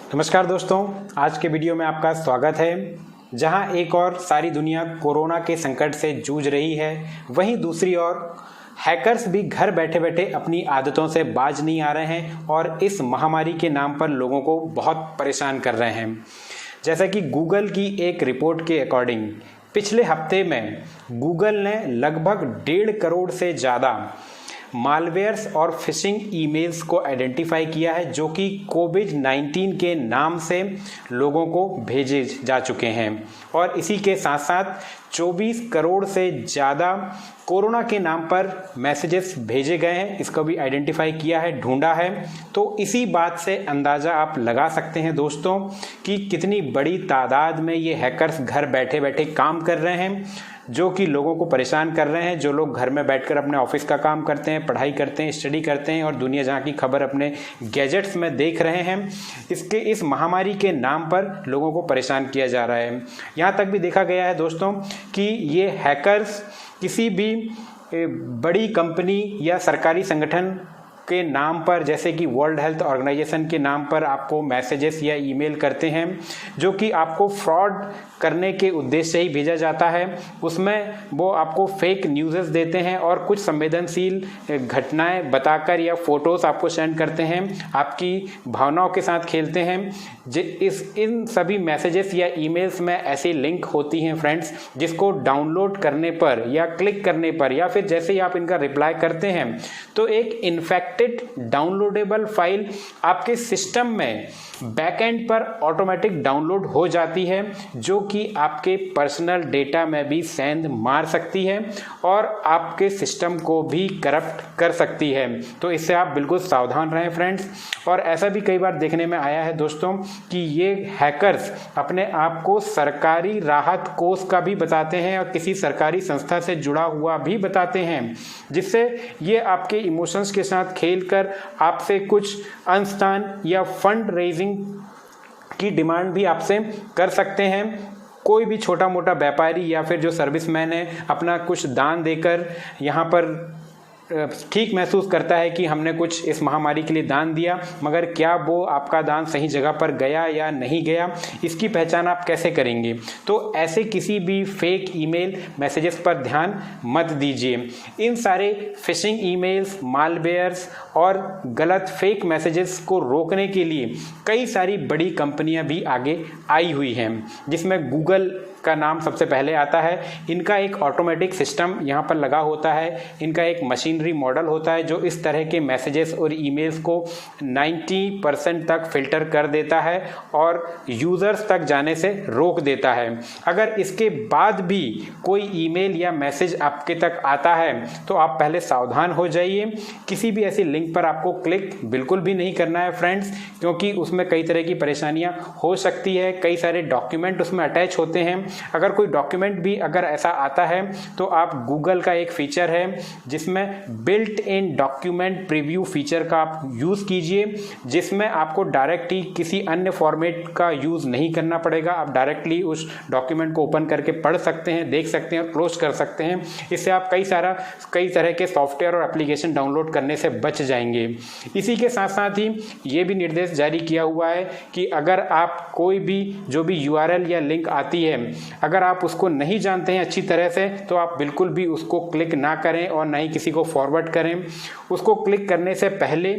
नमस्कार दोस्तों, आज के वीडियो में आपका स्वागत है। जहां एक और सारी दुनिया कोरोना के संकट से जूझ रही है, वहीं दूसरी ओर हैकर्स भी घर बैठे बैठे अपनी आदतों से बाज नहीं आ रहे हैं और इस महामारी के नाम पर लोगों को बहुत परेशान कर रहे हैं। जैसा कि गूगल की एक रिपोर्ट के अकॉर्डिंग पिछले हफ्ते में गूगल ने लगभग 1.5 करोड़ से ज़्यादा मालवेयर्स और फिशिंग ईमेल्स को आइडेंटिफाई किया है, जो कि कोविड-19 के नाम से लोगों को भेजे जा चुके हैं। और इसी के साथ साथ 24 करोड़ से ज़्यादा कोरोना के नाम पर मैसेजेस भेजे गए हैं, इसको भी आइडेंटिफाई किया है, ढूंढा है। तो इसी बात से अंदाज़ा आप लगा सकते हैं दोस्तों कि कितनी बड़ी तादाद में ये हैकर्स घर बैठे बैठे काम कर रहे हैं, जो कि लोगों को परेशान कर रहे हैं। जो लोग घर में बैठकर अपने ऑफिस का काम करते हैं, पढ़ाई करते हैं, स्टडी करते हैं और दुनिया जहाँ की खबर अपने गैजेट्स में देख रहे हैं, इस महामारी के नाम पर लोगों को परेशान किया जा रहा है। यहाँ तक भी देखा गया है दोस्तों कि ये हैकर्स किसी भी बड़ी कंपनी या सरकारी संगठन के नाम पर, जैसे कि वर्ल्ड हेल्थ ऑर्गेनाइजेशन के नाम पर आपको मैसेजेस या ईमेल करते हैं, जो कि आपको फ्रॉड करने के उद्देश्य से ही भेजा जाता है। उसमें वो आपको फेक न्यूज़ देते हैं और कुछ संवेदनशील घटनाएं बताकर या फोटोज़ आपको सेंड करते हैं, आपकी भावनाओं के साथ खेलते हैं। इन सभी मैसेजेस या ईमेल्स में ऐसी लिंक होती हैं फ्रेंड्स, जिसको डाउनलोड करने पर या क्लिक करने पर या फिर जैसे ही आप इनका रिप्लाई करते हैं तो एक इन्फेक्टेड डाउनलोडेबल फाइल आपके सिस्टम में बैकएंड पर ऑटोमेटिक डाउनलोड हो जाती है, जो कि आपके पर्सनल डेटा में भी सेंध मार सकती है और आपके सिस्टम को भी करप्ट कर सकती है। तो इससे आप बिल्कुल सावधान रहें फ्रेंड्स। और ऐसा भी कई बार देखने में आया है दोस्तों कि ये हैकर्स अपने आप को सरकारी राहत कोष का भी बताते हैं और किसी सरकारी संस्था से जुड़ा हुआ भी बताते हैं, जिससे ये आपके इमोशंस के साथ खेलकर आपसे कुछ अंशदान या फंड रेजिंग की डिमांड भी आपसे कर सकते हैं। कोई भी छोटा मोटा व्यापारी या फिर जो सर्विसमैन है अपना कुछ दान देकर यहाँ पर ठीक महसूस करता है कि हमने कुछ इस महामारी के लिए दान दिया, मगर क्या वो आपका दान सही जगह पर गया या नहीं गया, इसकी पहचान आप कैसे करेंगे? तो ऐसे किसी भी फेक ईमेल मैसेजेस पर ध्यान मत दीजिए। इन सारे फिशिंग ईमेल्स, मालवेयर्स और गलत फेक मैसेजेस को रोकने के लिए कई सारी बड़ी कंपनियां भी आगे आई हुई हैं, जिसमें गूगल का नाम सबसे पहले आता है। इनका एक ऑटोमेटिक सिस्टम यहाँ पर लगा होता है, इनका एक मशीनरी मॉडल होता है जो इस तरह के मैसेजेस और ईमेल्स को 90% तक फिल्टर कर देता है और यूज़र्स तक जाने से रोक देता है। अगर इसके बाद भी कोई ईमेल या मैसेज आपके तक आता है तो आप पहले सावधान हो जाइए। किसी भी ऐसी लिंक पर आपको क्लिक बिल्कुल भी नहीं करना है फ्रेंड्स, क्योंकि उसमें कई तरह की परेशानियाँ हो सकती है। कई सारे डॉक्यूमेंट उसमें अटैच होते हैं। अगर कोई डॉक्यूमेंट भी अगर ऐसा आता है तो आप गूगल का एक फीचर है जिसमें built in document preview feature का आप यूज़ कीजिए, जिसमें आपको डायरेक्ट ही किसी अन्य फॉर्मेट का यूज़ नहीं करना पड़ेगा। आप डायरेक्टली उस डॉक्यूमेंट को ओपन करके पढ़ सकते हैं, देख सकते हैं और क्लोज कर सकते हैं। इससे आप कई तरह के सॉफ्टवेयर और एप्लीकेशन डाउनलोड करने से बच जाएंगे। इसी के साथ साथ ही ये भी निर्देश जारी किया हुआ है कि अगर आप कोई भी जो भी URL या लिंक आती है, अगर आप उसको नहीं जानते हैं अच्छी तरह से, तो आप बिल्कुल भी उसको क्लिक ना करें और ना ही किसी को फॉरवर्ड करें। उसको क्लिक करने से पहले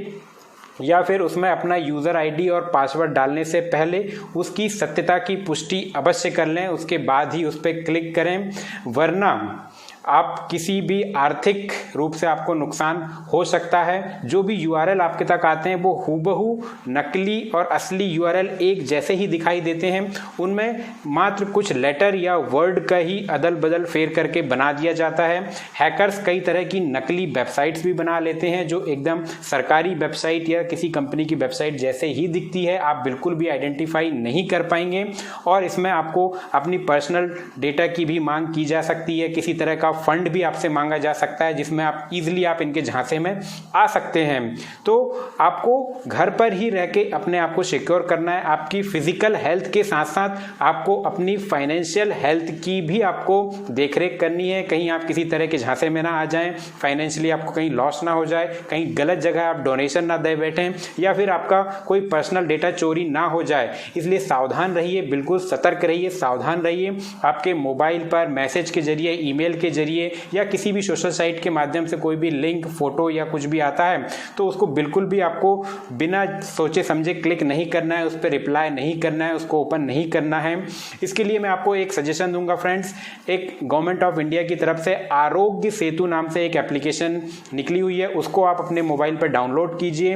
या फिर उसमें अपना यूज़र आईडी और पासवर्ड डालने से पहले उसकी सत्यता की पुष्टि अवश्य कर लें, उसके बाद ही उस पर क्लिक करें, वरना आप किसी भी आर्थिक रूप से आपको नुकसान हो सकता है। जो भी URL आपके तक आते हैं वो हूबहू नकली और असली URL एक जैसे ही दिखाई देते हैं। उनमें मात्र कुछ लेटर या वर्ड का ही अदल बदल फेर करके बना दिया जाता है। हैकर्स कई तरह की नकली वेबसाइट्स भी बना लेते हैं जो एकदम सरकारी वेबसाइट या किसी कंपनी की वेबसाइट जैसे ही दिखती है। आप बिल्कुल भी आइडेंटिफाई नहीं कर पाएंगे और इसमें आपको अपनी पर्सनल डेटा की भी मांग की जा सकती है। किसी तरह का का फंड भी आपसे मांगा जा सकता है, जिसमें आप इजीली आप इनके झांसे में आ सकते हैं। तो आपको घर पर ही रह के अपने आप को सिक्योर करना है। आपकी फिजिकल हेल्थ के साथ साथ आपको अपनी फाइनेंशियल हेल्थ की भी आपको देखरेख करनी है। कहीं आप किसी तरह के झांसे में ना आ जाएं, फाइनेंशियली आपको कहीं लॉस ना हो जाए, कहीं गलत जगह आप डोनेशन ना दे बैठें, या फिर आपका कोई पर्सनल डेटा चोरी ना हो जाए। इसलिए सावधान रहिए, बिल्कुल सतर्क रहिए, सावधान रहिए। आपके मोबाइल पर मैसेज के जरिए, ईमेल के जरिए या किसी भी सोशल साइट के माध्यम से कोई भी लिंक, फोटो या कुछ भी आता है तो उसको बिल्कुल भी आपको बिना सोचे समझे क्लिक नहीं करना है, उस पर रिप्लाई नहीं करना है, उसको ओपन नहीं करना है। इसके लिए मैं आपको एक सजेशन दूंगा फ्रेंड्स, एक गवर्नमेंट ऑफ इंडिया की तरफ से आरोग्य सेतु नाम से एक एप्लीकेशन निकली हुई है, उसको आप अपने मोबाइल पर डाउनलोड कीजिए।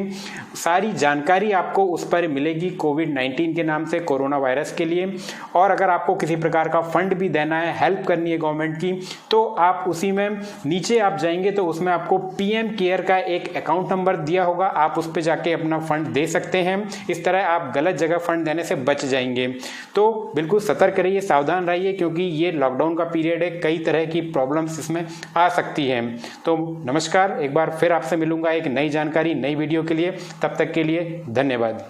सारी जानकारी आपको उस पर मिलेगी कोविड-19 के नाम से, कोरोना वायरस के लिए। और अगर आपको किसी प्रकार का फंड भी देना है, हेल्प करनी है गवर्नमेंट की, तो आप उसी में नीचे आप जाएंगे तो उसमें आपको पीएम केयर का एक अकाउंट नंबर दिया होगा, आप उस पर जाके अपना फंड दे सकते हैं। इस तरह आप गलत जगह फंड देने से बच जाएंगे। तो बिल्कुल सतर्क रहिए, सावधान रहिए, क्योंकि ये लॉकडाउन का पीरियड है, कई तरह की प्रॉब्लम्स इसमें आ सकती हैं। तो नमस्कार, एक बार फिर आपसे मिलूंगा एक नई जानकारी, नई वीडियो के लिए। तब तक के लिए धन्यवाद।